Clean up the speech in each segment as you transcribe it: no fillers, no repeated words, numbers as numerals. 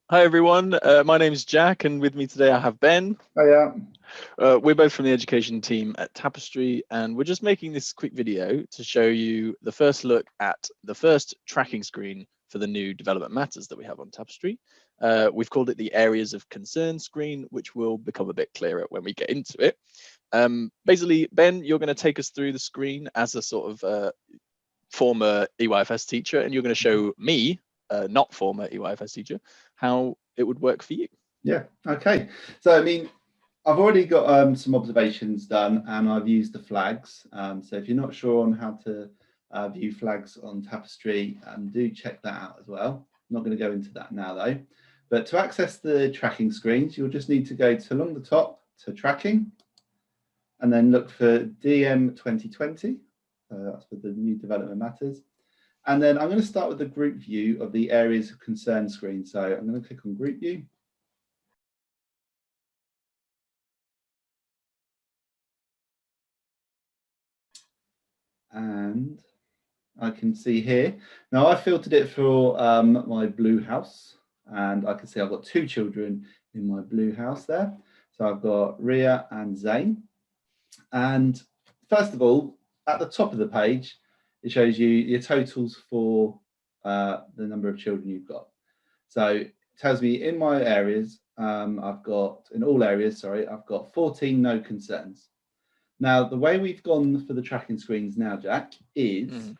Hi everyone, my name is Jack, and with me today I have Ben. Oh yeah. We're both from the education team at Tapestry, and we're just making this quick video to show you the first look at the first tracking screen for the new Development Matters that we have on Tapestry. We've called it the Areas of Concern screen, which will become a bit clearer when we get into it. Basically, Ben, you're going to take us through the screen as a sort of former EYFS teacher, and you're going to show me, not former EYFS teacher, how it would work for you. Yeah. Okay. So I've already got some observations done, and I've used the flags. So if you're not sure on how to view flags on Tapestry, do check that out as well. I'm not going to go into that now though. But to access the tracking screens, you'll just need to go to along the top to tracking, and then look for DM 2020. That's for the new Development Matters. And then I'm going to start with the group view of the Areas of Concern screen. So I'm going to click on Group View. And I can see here. Now I filtered it for my blue house, and I can see I've got two children in my blue house there. So I've got Ria and Zane. And first of all, at the top of the page, it shows you your totals for the number of children you've got. So it tells me in my areas, I've got, in all areas, sorry, I've got 14 no concerns. Now, the way we've gone for the tracking screens now, Jack, is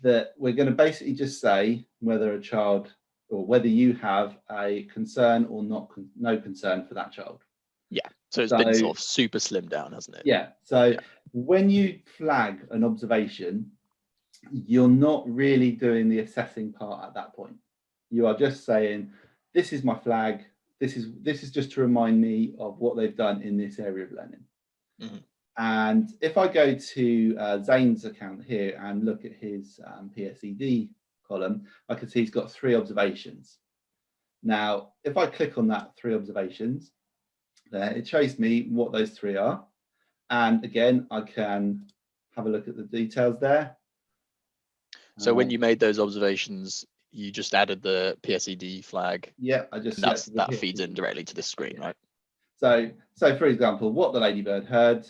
that we're going to basically just say whether a child or whether you have a concern or not, no concern for that child. Yeah, so it's been sort of super slimmed down, hasn't it? Yeah, so when you flag an observation, you're not really doing the assessing part at that point. You are just saying, this is my flag, this is just to remind me of what they've done in this area of learning. And if I go to Zane's account here and look at his PSED column, I can see he's got 3 observations. Now, if I click on that 3 observations, there it shows me what those 3 are. And again, I can have a look at the details there. So when you made those observations, you just added the PSED flag. Yeah, I just that feeds in directly to the screen, right? So for example, what the ladybird heard.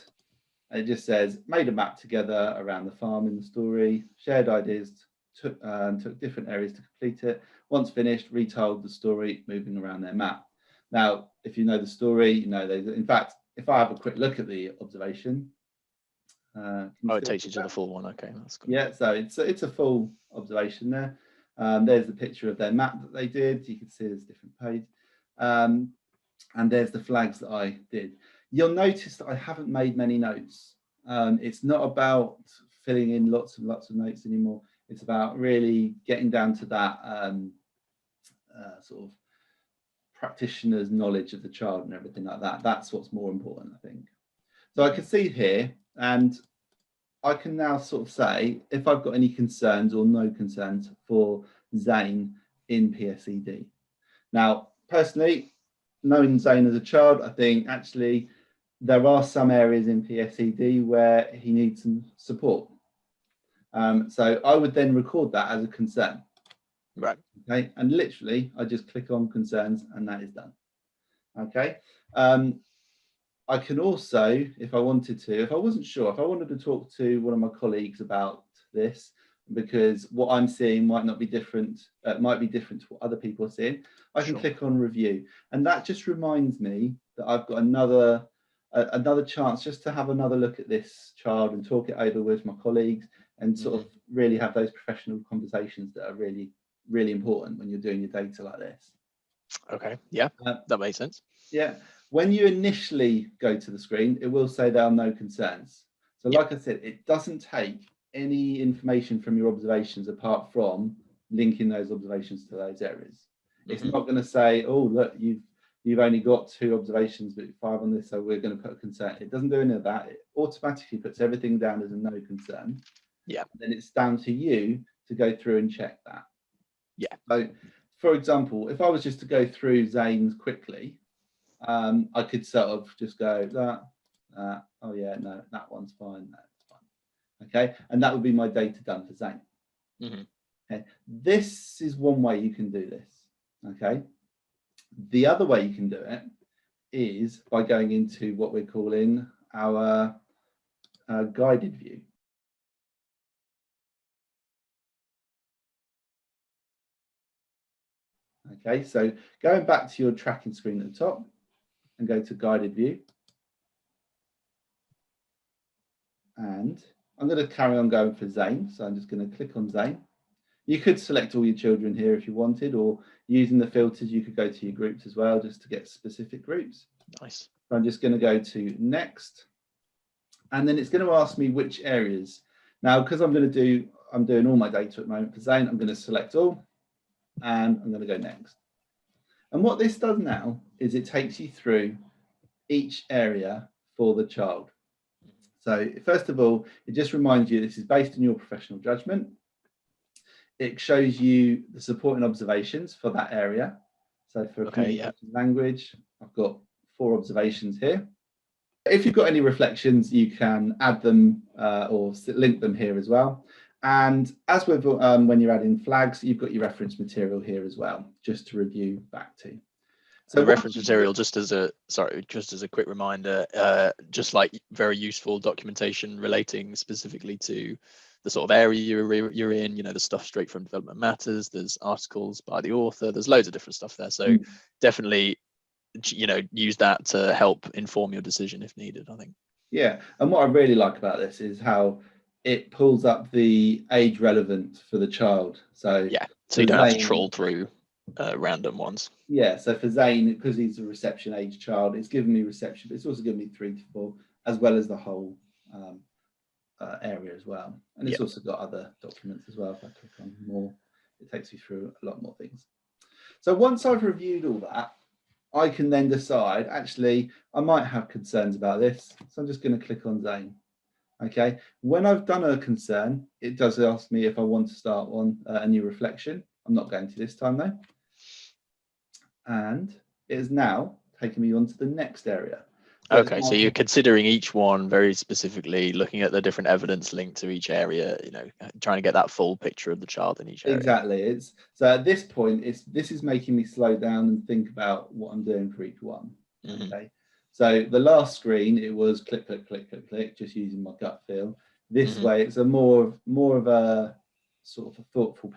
It just says, made a map together around the farm in the story, shared ideas, took different areas to complete it. Once finished, retold the story, moving around their map. Now, if you know the story, you know, in fact, if I have a quick look at the observation. It takes you to the full one. Okay, that's good. Yeah, so it's a full observation there. There's the picture of their map that they did. You can see there's a different page. And there's the flags that I did. You'll notice that I haven't made many notes. It's not about filling in lots and lots of notes anymore. It's about really getting down to that sort of practitioner's knowledge of the child and everything like that. That's what's more important, I think. So I can see here, and I can now sort of say if I've got any concerns or no concerns for Zane in PSED. Now, personally, knowing Zane as a child, I think actually there are some areas in PSED where he needs some support. So I would then record that as a concern. Right. Okay, and literally I just click on concerns and that is done. Okay. I can also, if I wanted to, if I wasn't sure, if I wanted to talk to one of my colleagues about this, because what I'm seeing might not be different, might be different to what other people are seeing, I can click on review. And that just reminds me that I've got another chance just to have another look at this child and talk it over with my colleagues and sort of really have those professional conversations that are really, really important when you're doing your data like this. Okay, yeah, that makes sense. Yeah, when you initially go to the screen, it will say there are no concerns. So like I said, it doesn't take any information from your observations apart from linking those observations to those areas. It's not going to say, oh, look, you've only got 2 observations, but 5 on this, so we're going to put a concern. It doesn't do any of that. It automatically puts everything down as a no concern. Yeah. Then it's down to you to go through and check that. Yeah. So, for example, if I was just to go through Zane's quickly, I could sort of just go that, oh yeah, no, that one's fine, that's fine. Okay, and that would be my data done for Zane. Okay, this is one way you can do this. Okay, The other way you can do it is by going into what we're calling our guided view. Okay, so going back to your tracking screen at the top and go to guided view. And I'm going to carry on going for Zane. So I'm just going to click on Zane. You could select all your children here if you wanted, or using the filters, you could go to your groups as well, just to get specific groups. Nice. So I'm just going to go to next. And then it's going to ask me which areas. Now, because I'm doing all my data at the moment for Zane, I'm going to select all and I'm going to go next. And what this does now is it takes you through each area for the child. So first of all, it just reminds you this is based on your professional judgment. It shows you the supporting observations for that area. So for communication language, I've got 4 observations here. If you've got any reflections, you can add them or link them here as well. And as with when you're adding flags, you've got your reference material here as well, just to review back to. So the reference material, just as a quick reminder, just like very useful documentation relating specifically to the sort of area you're in, you know, the stuff straight from Development Matters, there's articles by the author, there's loads of different stuff there. So definitely, you know, use that to help inform your decision if needed, I think. Yeah, and what I really like about this is how it pulls up the age relevant for the child. So yeah, so you don't have to troll through random ones. Yeah, so for Zane, because he's a reception age child, it's given me reception, but it's also given me 3 to 4, as well as the whole area as well. And it's also got other documents as well. If I click on more, it takes you through a lot more things. So once I've reviewed all that, I can then decide, actually, I might have concerns about this. So I'm just going to click on Zane. Okay, when I've done a concern, it does ask me if I want to start on a new reflection. I'm not going to this time though. And it is now taking me on to the next area. Okay, so you're considering each one very specifically, looking at the different evidence linked to each area, you know, trying to get that full picture of the child in each area. Exactly. So at this point, this is making me slow down and think about what I'm doing for each one. Okay. So the last screen, it was click, click, click, click, click, just using my gut feel. This way, it's a more of a sort of a thoughtful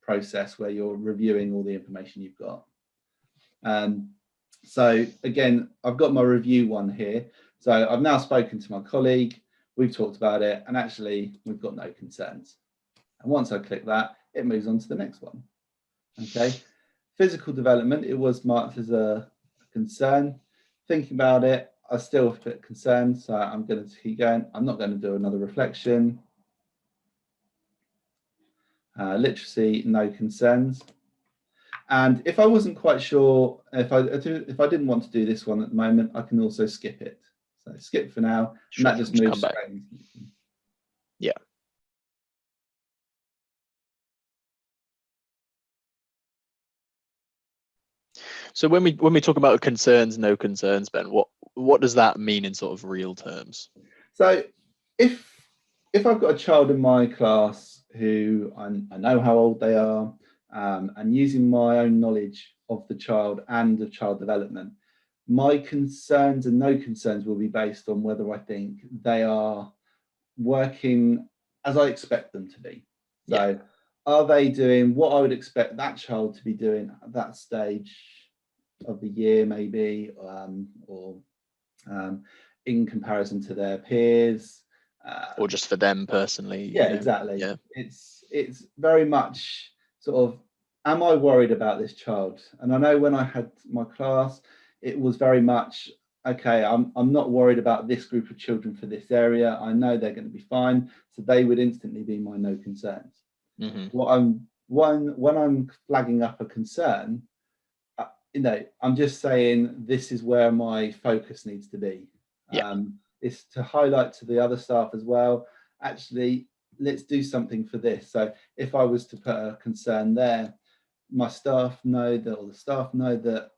process where you're reviewing all the information you've got. So again, I've got my review one here. So I've now spoken to my colleague, we've talked about it, and actually we've got no concerns. And once I click that, it moves on to the next one. Okay, physical development, it was marked as a concern. Thinking about it, I still have a bit concerned, so I'm going to keep going. I'm not going to do another reflection. Literacy, no concerns. And if I wasn't quite sure, if I didn't want to do this one at the moment, I can also skip it. So skip for now, and that just moves straight into it. Yeah. So when we talk about concerns, no concerns, Ben, what does that mean in sort of real terms? So if I've got a child in my class who I know how old they are, and using my own knowledge of the child and of child development, my concerns and no concerns will be based on whether I think they are working as I expect them to be. So are they doing what I would expect that child to be doing at that stage of the year, maybe, or in comparison to their peers, or just for them personally? Yeah, exactly. Yeah, it's very much sort of, am I worried about this child? And I know when I had my class, it was very much, okay, I'm not worried about this group of children for this area. I know they're going to be fine, so they would instantly be my no concerns. When I'm flagging up a concern, you know, I'm just saying this is where my focus needs to be. It's to highlight to the other staff as well, actually, let's do something for this. So if I was to put a concern there, my staff know that, or the staff know that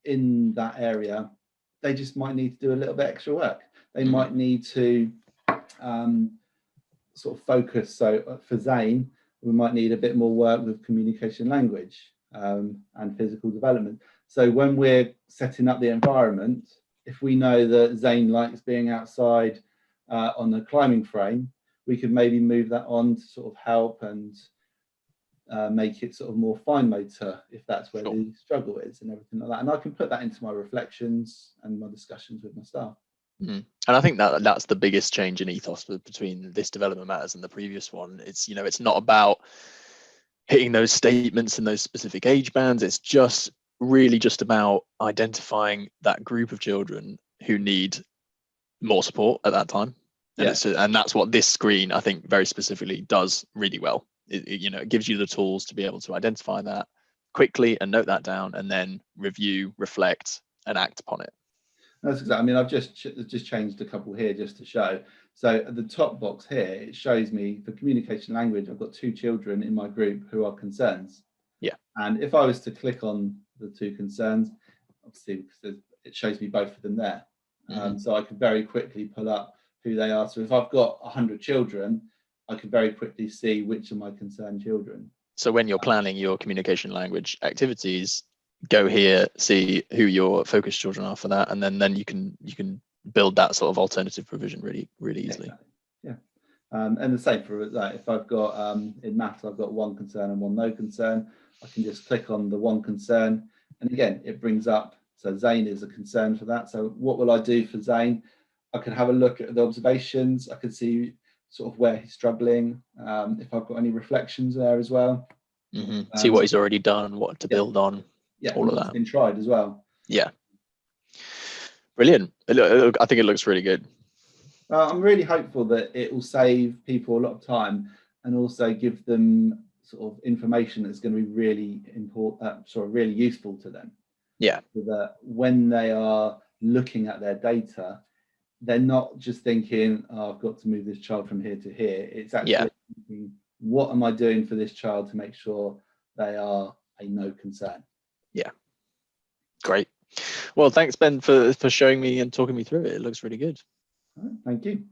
in that area, they just might need to do a little bit extra work. They might need to sort of focus. So for Zane, we might need a bit more work with communication language and physical development. So when we're setting up the environment, if we know that Zane likes being outside on the climbing frame, we could maybe move that on to sort of help and make it sort of more fine motor if that's where the struggle is and everything like that. And I can put that into my reflections and my discussions with my staff. And I think that that's the biggest change in ethos between this Development Matters and the previous one. It's, you know, it's not about hitting those statements in those specific age bands. It's just really just about identifying that group of children who need more support at that time. And, and that's what this screen, I think, very specifically does really well. You know, it gives you the tools to be able to identify that quickly and note that down, and then review, reflect, and act upon it. That's exactly. I mean, I've just changed a couple here just to show. So at the top box here, it shows me for communication language, I've got 2 children in my group who are concerns. Yeah. And if I was to click on the 2 concerns, obviously it shows me both of them there. So I could very quickly pull up who they are. So if I've got 100 children, I could very quickly see which are my concerned children. So when you're planning your communication language activities, go here, see who your focus children are for that, and then you can build that sort of alternative provision really easily. Exactly. Yeah. And the same for that. If I've got in maths, I've got 1 concern and 1 no concern, I can just click on the 1 concern, and again it brings up, so Zane is a concern for that. So what will I do for Zane? I can have a look at the observations. I can see sort of where he's struggling. If I've got any reflections there as well. See what he's already done, what to build on. Yeah, all of that. Been tried as well. Yeah. Brilliant. I think it looks really good. I'm really hopeful that it will save people a lot of time and also give them sort of information that's going to be really important, really useful to them. Yeah. So that when they are looking at their data, they're not just thinking, oh, I've got to move this child from here to here. It's actually thinking, what am I doing for this child to make sure they are a no concern? Yeah. Great. Well, thanks, Ben, for showing me and talking me through it. It looks really good. All right, thank you.